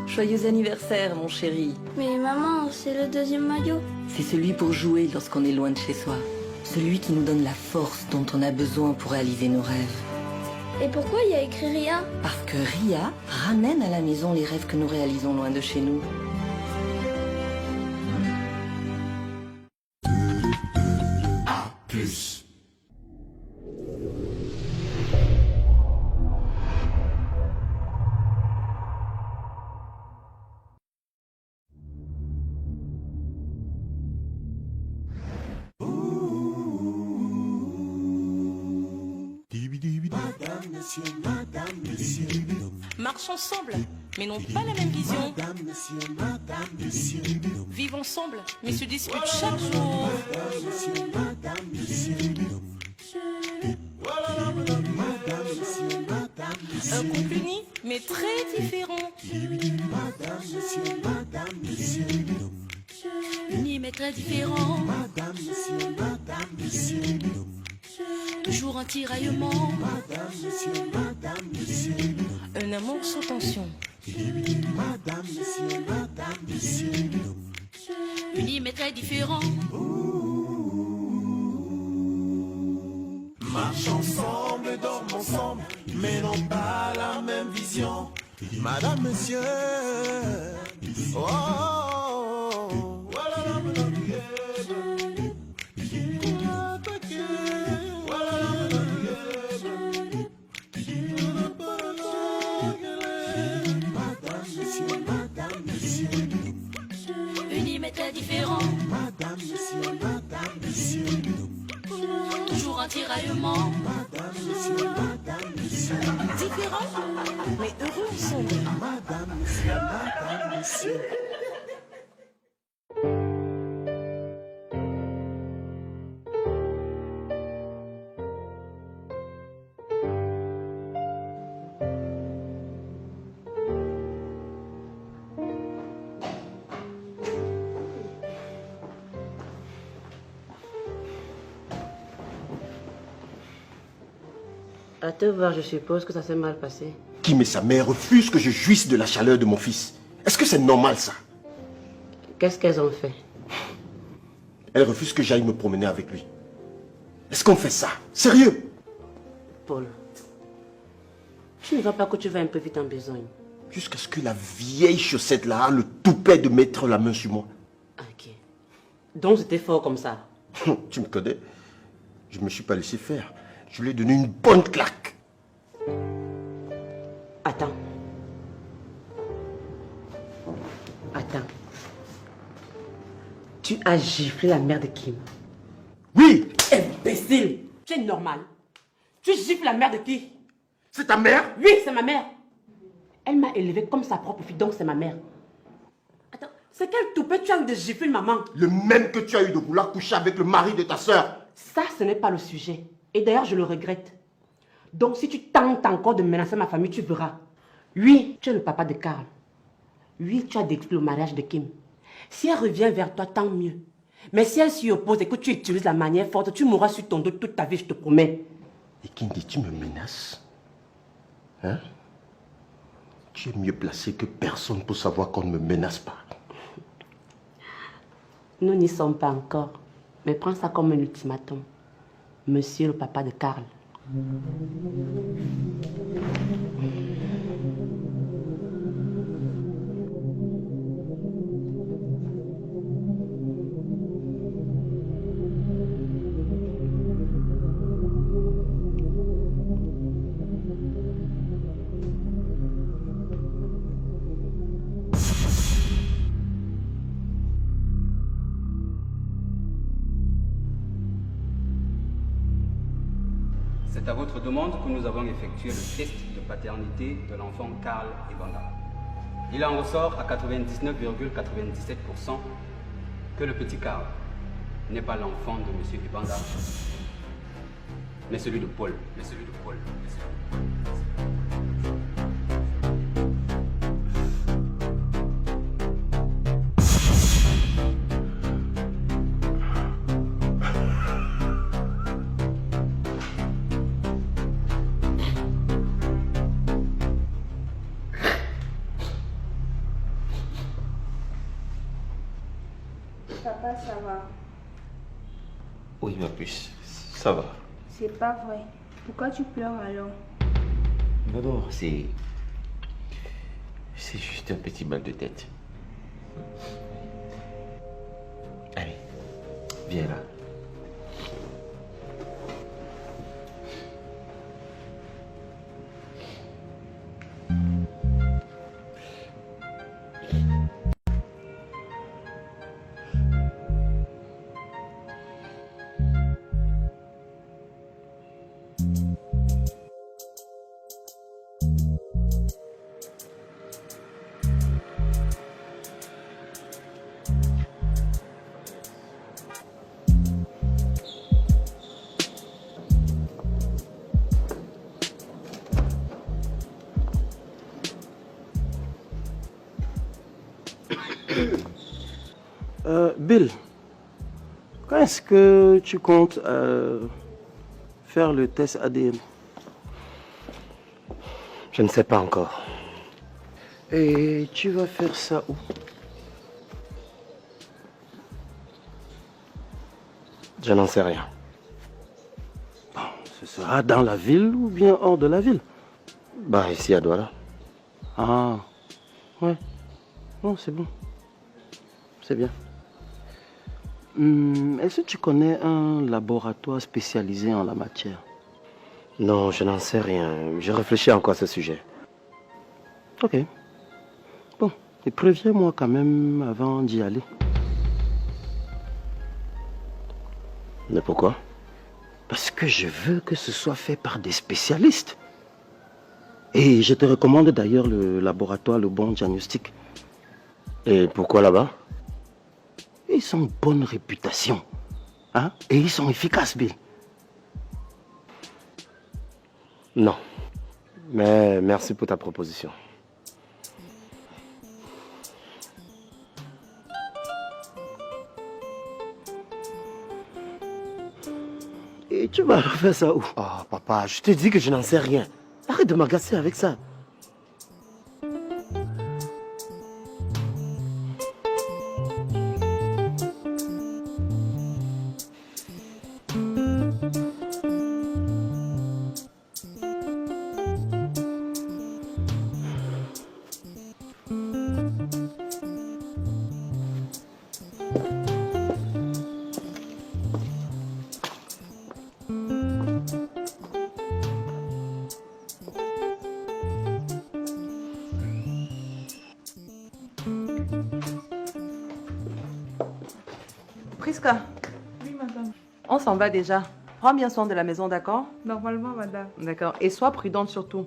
Joyeux anniversaire, mon chéri. Mais maman, c'est le deuxième maillot. C'est celui pour jouer lorsqu'on est loin de chez soi. Celui qui nous donne la force dont on a besoin pour réaliser nos rêves. Et pourquoi il y a écrit Ria? Parce que Ria ramène à la maison les rêves que nous réalisons loin de chez nous. Marche ensemble, mais n'ont pas la même vision. Vivent ensemble, mais se disputent chaque jour. Un couple uni, mais très différent. Unis, mais très différents. Toujours un tiraillement. Un amour sous tension. Unis mais très différents. Marche ensemble, dorment ensemble, mais n'ont pas la même vision. Madame, monsieur. Oh, voilà, madame, Unis mais très différents. madame, monsieur. Toujours un tiraillement. Différents, mais heureux ensemble. Madame, monsieur. À te voir, je suppose que ça s'est mal passé. Qui, mais sa mère refuse que je jouisse de la chaleur de mon fils. Est-ce que c'est normal, ça? Qu'est-ce qu'elles ont fait? Elle refuse que j'aille me promener avec lui. Est-ce qu'on fait ça? Sérieux? Paul, tu ne vois pas que tu vas un peu vite en besogne. Jusqu'à ce que la vieille chaussette là a le toupet de mettre la main sur moi. Ok. Donc c'était fort comme ça. Tu me connais? Je me suis pas laissé faire. Je lui ai donné une bonne claque. Attends. Attends. Tu as giflé la mère de Kim. Oui! Imbécile! Tu es normal. Tu gifles la mère de qui? C'est ta mère? Oui, c'est ma mère. Elle m'a élevée comme sa propre fille, donc c'est ma mère. Attends, c'est quel toupet tu as eu de gifler maman? Le même que tu as eu de vouloir coucher avec le mari de ta sœur. Ça, ce n'est pas le sujet. Et d'ailleurs, je le regrette. Donc, si tu tentes encore de menacer ma famille, tu verras. Oui, tu es le papa de Karl. Oui, tu as détruit le mariage de Kim. Si elle revient vers toi, tant mieux. Mais si elle s'y oppose et que tu utilises la manière forte, tu mourras sur ton dos toute ta vie, je te promets. Et Kindi, tu me menaces? Hein? Tu es mieux placé que personne pour savoir qu'on ne me menace pas. Nous n'y sommes pas encore. Mais prends ça comme un ultimatum. Monsieur le papa de Karl. C'est à votre demande que nous avons effectué le test de paternité de l'enfant Karl Ebanda. Il en ressort à 99,97% que le petit Karl n'est pas l'enfant de M. Ebanda, mais celui de Paul. Papa, ça va. Oui, ma puce, ça va. C'est pas vrai. Pourquoi tu pleures alors? Non, c'est juste un petit mal de tête. Allez, viens là. Bill, quand est-ce que tu comptes faire le test ADN? Je ne sais pas encore. Et tu vas faire ça où? Je n'en sais rien. Bon, ce sera dans la ville ou bien hors de la ville? Bah, ici à Douala. Ah, ouais. Non, c'est bon. C'est bien. Est-ce que tu connais un laboratoire spécialisé en la matière? Non, je n'en sais rien. Je réfléchis encore à ce sujet. Ok. Bon, et préviens-moi quand même avant d'y aller. Mais pourquoi? Parce que je veux que ce soit fait par des spécialistes. Et je te recommande d'ailleurs le laboratoire Le Bon Diagnostic. Et pourquoi là-bas? Ils ont une bonne réputation. Hein? Et ils sont efficaces, Bill. Non. Mais merci pour ta proposition. Et tu vas faire ça où? Oh, papa, je te dis que je n'en sais rien. Arrête de m'agacer avec ça. Prisca. Oui, madame. On s'en va déjà. Prends bien soin de la maison, d'accord? Normalement, madame. D'accord. Et sois prudente surtout.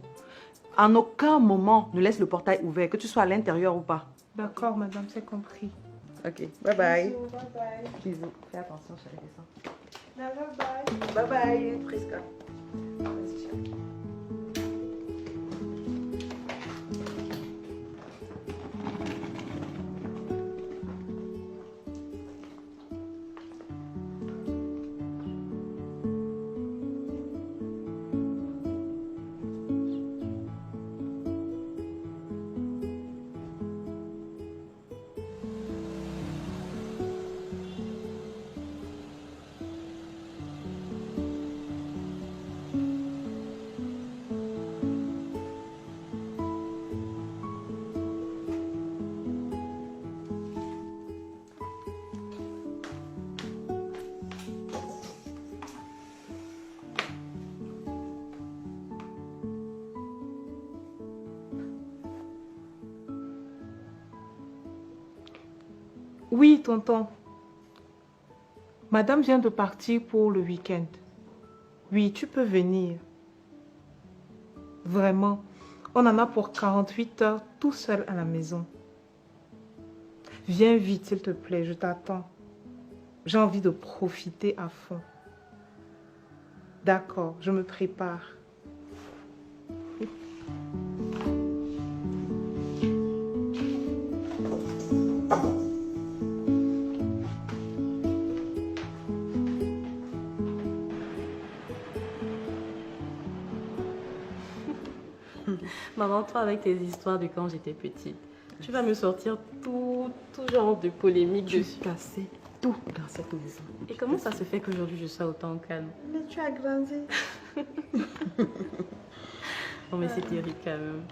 En aucun moment, ne laisse le portail ouvert, que tu sois à l'intérieur ou pas. D'accord, madame, c'est compris. Ok. Bye bye. Bisous, bye bye. Bisous. Fais attention, chérie. Descends. Bye bye. Bye bye, Prisca. Vas-y, chérie. Oui, tonton. Madame vient de partir pour le week-end. Oui, tu peux venir. Vraiment, on en a pour 48 heures tout seul à la maison. Viens vite, s'il te plaît, je t'attends. J'ai envie de profiter à fond. D'accord, je me prépare. Maman, toi avec tes histoires de quand j'étais petite, tu vas me sortir tout genre de polémique dessus. Casser tout dans cette maison. Et comment ça se fait qu'aujourd'hui je sois autant calme? Mais tu as grandi. Non mais c'est terrible quand même.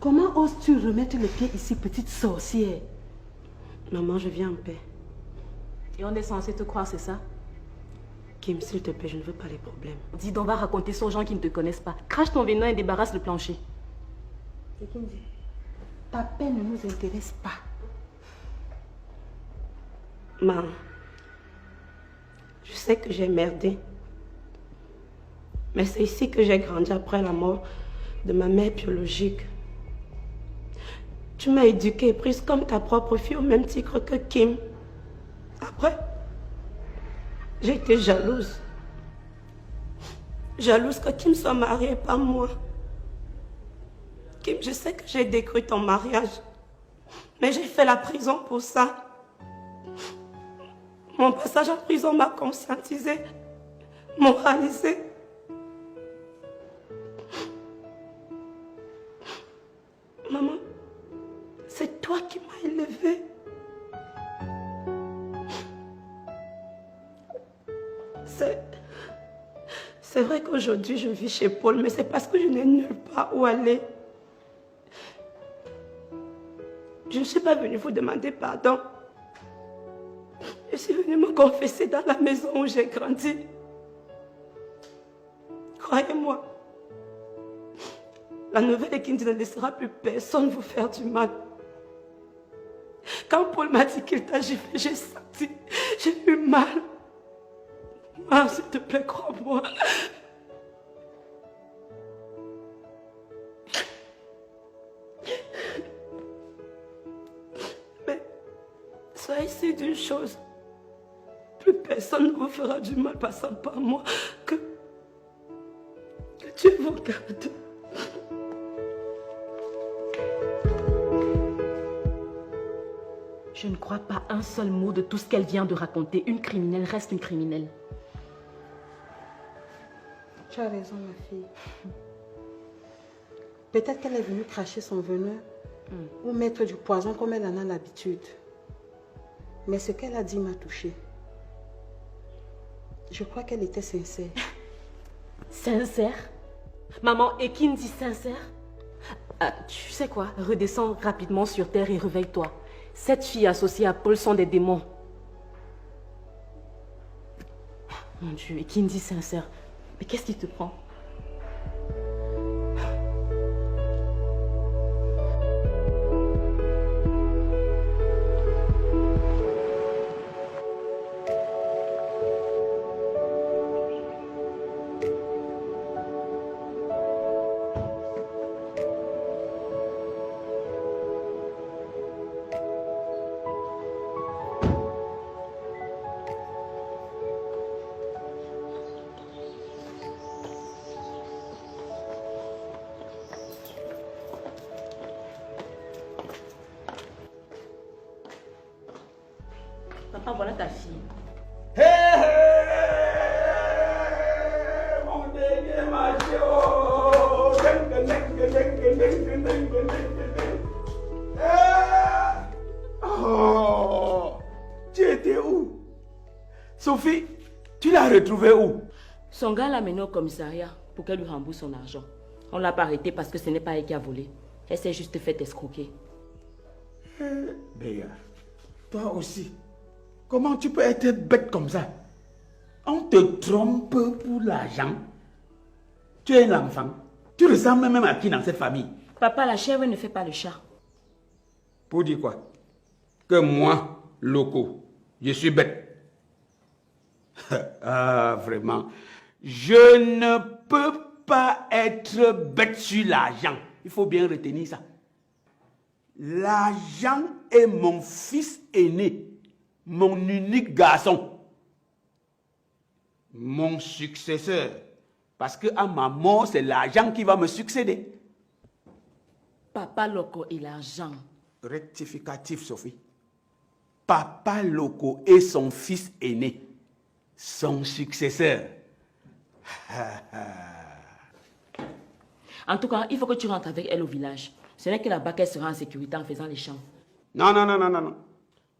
Comment oses-tu remettre le pied ici, petite sorcière? Maman, je viens en paix. Et on est censé te croire, c'est ça? Kim, s'il te plaît, je ne veux pas les problèmes. Dis donc, va raconter ça aux gens qui ne te connaissent pas. Crache ton venin et débarrasse le plancher. C'est qui me dit? Ta peine ne nous intéresse pas. Maman, je sais que j'ai merdé. Mais c'est ici que j'ai grandi après la mort de ma mère biologique. Tu m'as éduquée et prise comme ta propre fille au même titre que Kim. Après, j'ai été jalouse. Jalouse que Kim soit mariée par moi. Kim, je sais que j'ai détruit ton mariage. Mais j'ai fait la prison pour ça. Mon passage en prison m'a conscientisée, moralisée. Maman, c'est toi qui m'as élevée. C'est vrai qu'aujourd'hui je vis chez Paul, mais c'est parce que je n'ai nulle part où aller. Je ne suis pas venue vous demander pardon. Je suis venue me confesser dans la maison où j'ai grandi. Croyez-moi, la nouvelle Kindi ne laissera plus personne vous faire du mal. Quand Paul m'a dit qu'il t'a giflé, j'ai senti, j'ai eu mal. Ah, s'il te plaît, crois-moi. Mais soyez sûr d'une chose. Plus personne ne vous fera du mal passant par moi. Que Dieu vous garde. Je ne crois pas un seul mot de tout ce qu'elle vient de raconter. Une criminelle reste une criminelle. Tu as raison, ma fille. Peut-être qu'elle est venue cracher son venin ou mettre du poison comme elle en a l'habitude. Mais ce qu'elle a dit m'a touchée. Je crois qu'elle était sincère. Sincère? Maman, et qui me dit sincère? Tu sais quoi? Redescends rapidement sur terre et réveille-toi. Cette fille associée à Paul sont des démons. Mon Dieu, et qui me dit sincère? Mais qu'est-ce qui te prend? Papa, voilà ta fille. Mon dernier macho. Oh, tu étais où? Sophie, tu l'as retrouvée où? Son gars l'a mené au commissariat pour qu'elle lui rembourse son argent. On ne l'a pas arrêtée parce que ce n'est pas elle qui a volé. Elle s'est juste fait escroquer. Béa, toi aussi. Comment tu peux être bête comme ça? On te trompe pour l'argent. Tu es un enfant. Tu ressembles même à qui dans cette famille? Papa, la chèvre ne fait pas le chat. Pour dire quoi? que moi, Loco, je suis bête. Ah, vraiment. Je ne peux pas être bête sur l'argent. Il faut bien retenir ça. L'argent est mon fils aîné, mon unique garçon, mon successeur. Parce qu'à ma mort, c'est l'argent qui va me succéder. Papa Loco et l'argent. Rectificatif, Sophie. Papa Loco est son fils aîné, son successeur. En tout cas, il faut que tu rentres avec elle au village. Ce n'est que là-bas qu'elle sera en sécurité en faisant les champs. Non, non, non, non, non, non.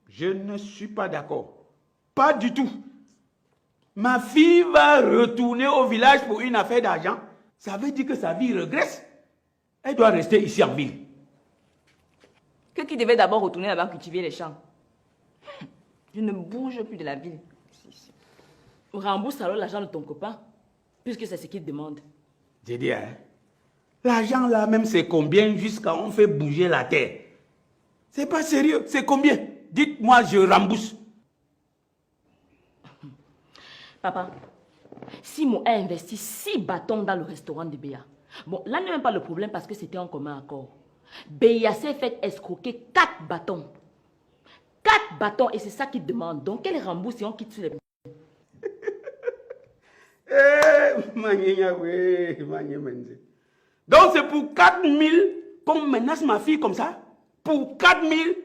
Je ne suis pas d'accord. Pas du tout. Ma fille va retourner au village pour une affaire d'argent. Ça veut dire que sa vie regresse. Elle doit rester ici en ville. Que qui devait d'abord retourner là-bas cultiver les champs. Je ne bouge plus de la ville. Rembourse alors l'argent de ton copain, puisque c'est ce qu'il demande. J'ai dit, hein, l'argent là même c'est combien jusqu'à on fait bouger la terre? C'est pas sérieux, c'est combien? Dites-moi, je rembourse. Papa, Simon a investi 6 bâtons dans le restaurant de Béa. Bon, là n'est même pas le problème parce que c'était en commun accord. Béa s'est fait escroquer 4 bâtons. 4 bâtons et c'est ça qu'il demande. Donc qu'elle rembourse et on quitte sur les... Donc c'est pour 4000 qu'on menace ma fille comme ça? Pour 4000,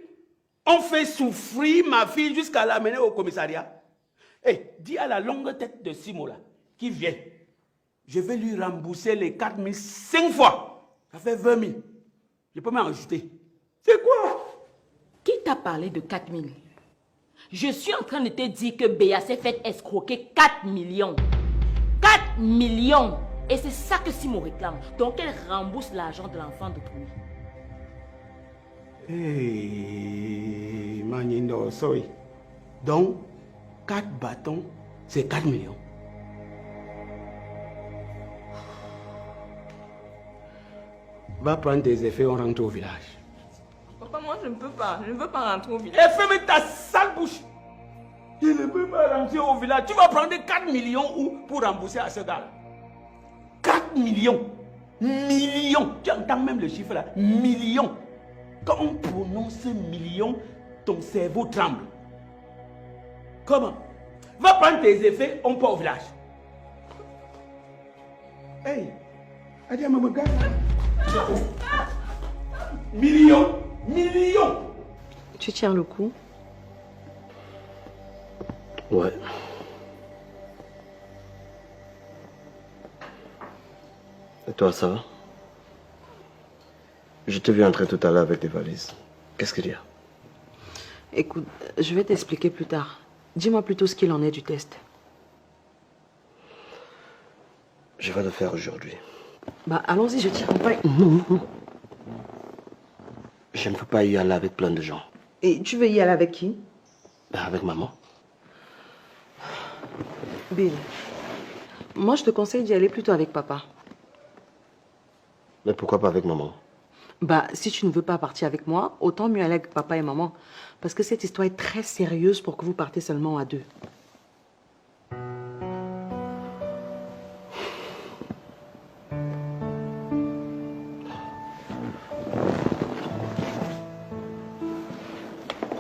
on fait souffrir ma fille jusqu'à l'amener au commissariat? Hey, dis à la longue tête de Simo là, qui vient, je vais lui rembourser les 4000 5 fois. Ça fait 20 000. Je peux m'en ajouter. C'est quoi? Qui t'a parlé de 4000? Je suis en train de te dire que Béa s'est fait escroquer 4 millions. 4 millions! Et c'est ça que Simon réclame. Donc elle rembourse l'argent de l'enfant d'autrui. Hey, Manindo, sorry. Donc, 4 bâtons, c'est 4 millions. Va prendre tes effets, on rentre au village. Papa, moi je ne peux pas. Je ne veux pas rentrer au village. Et ferme ta sale bouche. Je ne peux pas rentrer au village. Tu vas prendre 4 millions où pour rembourser à ce gars. 4 millions. Millions. Tu entends même le chiffre là. Millions. Quand on prononce millions, ton cerveau tremble. Comment? Va prendre tes effets, on part au village. Hey, Adia Mamaga. Millions. Millions. Tu tiens le coup? Ouais. Et toi, ça va? Je t'ai vu entrer tout à l'heure avec des valises. Qu'est-ce qu'il y a? Écoute, je vais t'expliquer plus tard. Dis-moi plutôt ce qu'il en est du test. Je vais le faire aujourd'hui. Bah, allons-y, je t'accompagne. Non. Je ne peux pas y aller avec plein de gens. Et tu veux y aller avec qui? Ben, avec maman. Bill, moi je te conseille d'y aller plutôt avec papa. Mais pourquoi pas avec maman? Bah, si tu ne veux pas partir avec moi, autant mieux aller avec papa et maman. Parce que cette histoire est très sérieuse pour que vous partez seulement à 2.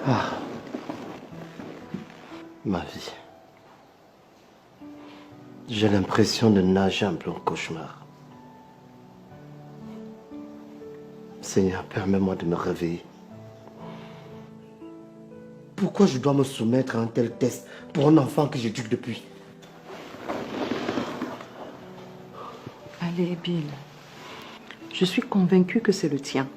Ah. Ma vie. J'ai l'impression de nager en plein cauchemar. Seigneur, permets-moi de me réveiller. Pourquoi je dois me soumettre à un tel test pour un enfant que j'éduque depuis? Allez, Bill. Je suis convaincue que c'est le tien.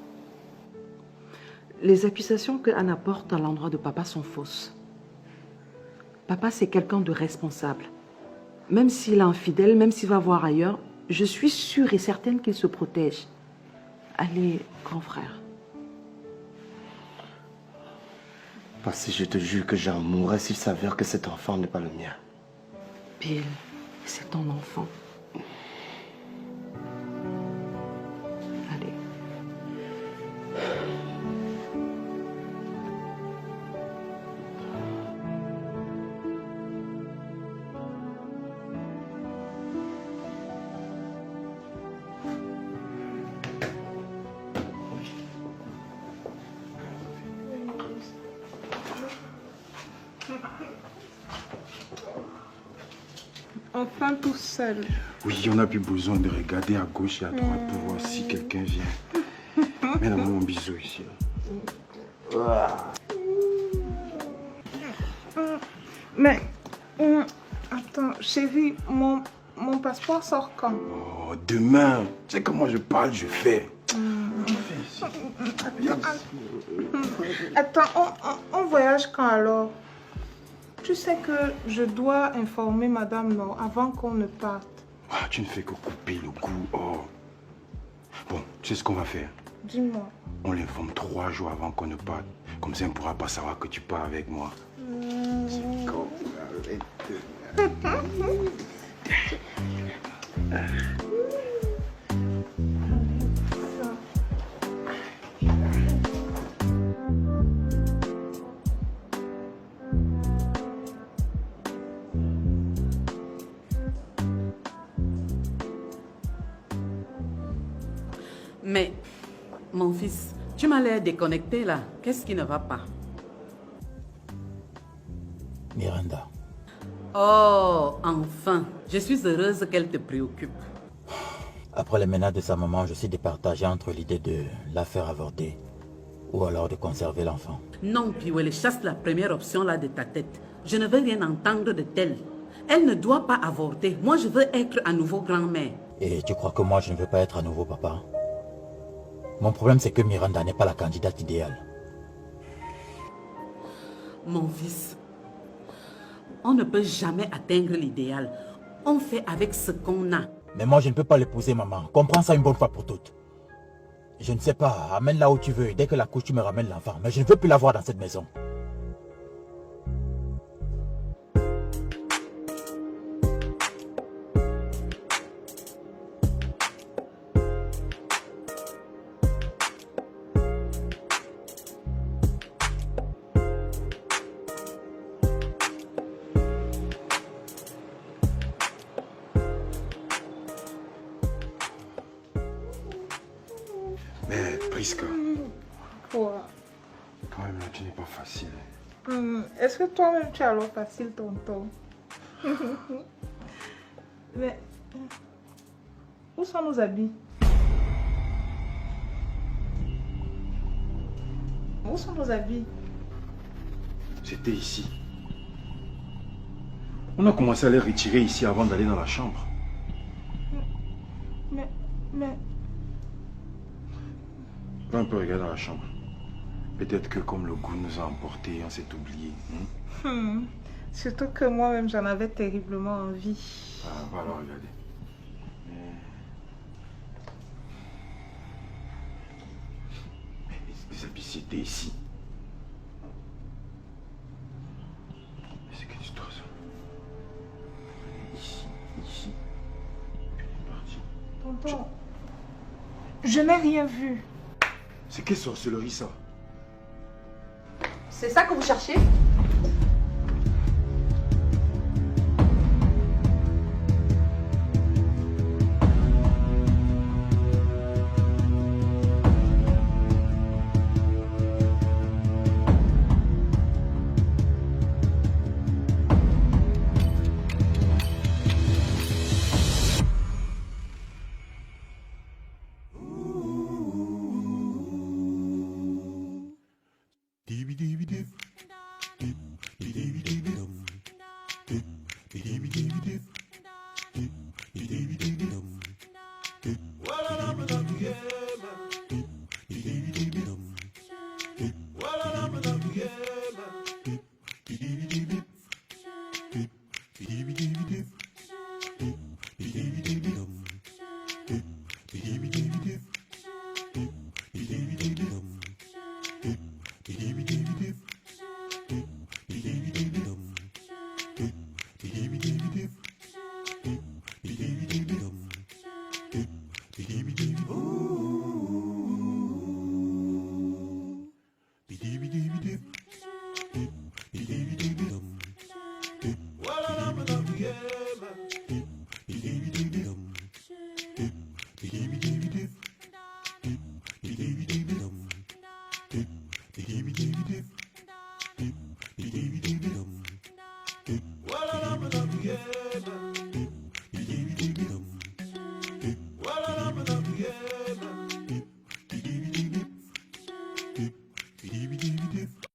Les accusations que Anna porte à l'endroit de papa sont fausses. Papa, c'est quelqu'un de responsable. Même s'il est infidèle, même s'il va voir ailleurs, je suis sûre et certaine qu'il se protège. Allez, grand frère. Parce que je te jure que j'en mourrais s'il s'avère que cet enfant n'est pas le mien. Bill, c'est ton enfant. Allez. enfin tout seul. Oui, on n'a plus besoin de regarder à gauche et à droite pour voir si quelqu'un vient. Mets-moi mon bisou ici. Mais, attends, chérie, mon passeport sort quand? Oh, demain. Tu sais comment je parle, je fais. Attends, on voyage quand alors? Tu sais que je dois informer Madame Nord avant qu'on ne parte. Ah, tu ne fais que couper le goût. Oh. Bon, tu sais ce qu'on va faire? Dis-moi. On l'informe 3 jours avant qu'on ne parte. Comme ça, on ne pourra pas savoir que tu pars avec moi. C'est con, arrête. Mais, mon fils, tu m'as l'air déconnecté là. Qu'est-ce qui ne va pas? Miranda. Oh, enfin. Je suis heureuse qu'elle te préoccupe. Après les menaces de sa maman, je suis départagé entre l'idée de la faire avorter ou alors de conserver l'enfant. Non, Piwele, chasse la première option là de ta tête. Je ne veux rien entendre de tel. Elle ne doit pas avorter. Moi, je veux être à nouveau grand-mère. Et tu crois que moi, je ne veux pas être à nouveau papa? Mon problème, c'est que Miranda n'est pas la candidate idéale. Mon fils, on ne peut jamais atteindre l'idéal. On fait avec ce qu'on a. Mais moi, je ne peux pas l'épouser, maman. Comprends ça une bonne fois pour toutes. Je ne sais pas, amène là où tu veux. Et dès que la couche, tu me ramènes l'enfant. Mais je ne veux plus la voir dans cette maison. Mais, Prisca, Quoi? quand même, là, tu n'es pas facile. Est-ce que toi-même tu es alors facile, tonton? Mais, où sont nos habits? Où sont nos habits? C'était ici. On a commencé à les retirer ici avant d'aller dans la chambre. Mais... Va un peu regarder dans la chambre. Peut-être que comme le goût nous a emportés, on s'est oublié. Surtout que moi-même, j'en avais terriblement envie. Ah, va alors regarder. Mais les habits, c'était ici. Mais c'est quelle histoire, ça? Ici. Elle est partie. Tonton, je n'ai rien vu. C'est quelle sorcellerie, ça? C'est ça que vous cherchez? Dip,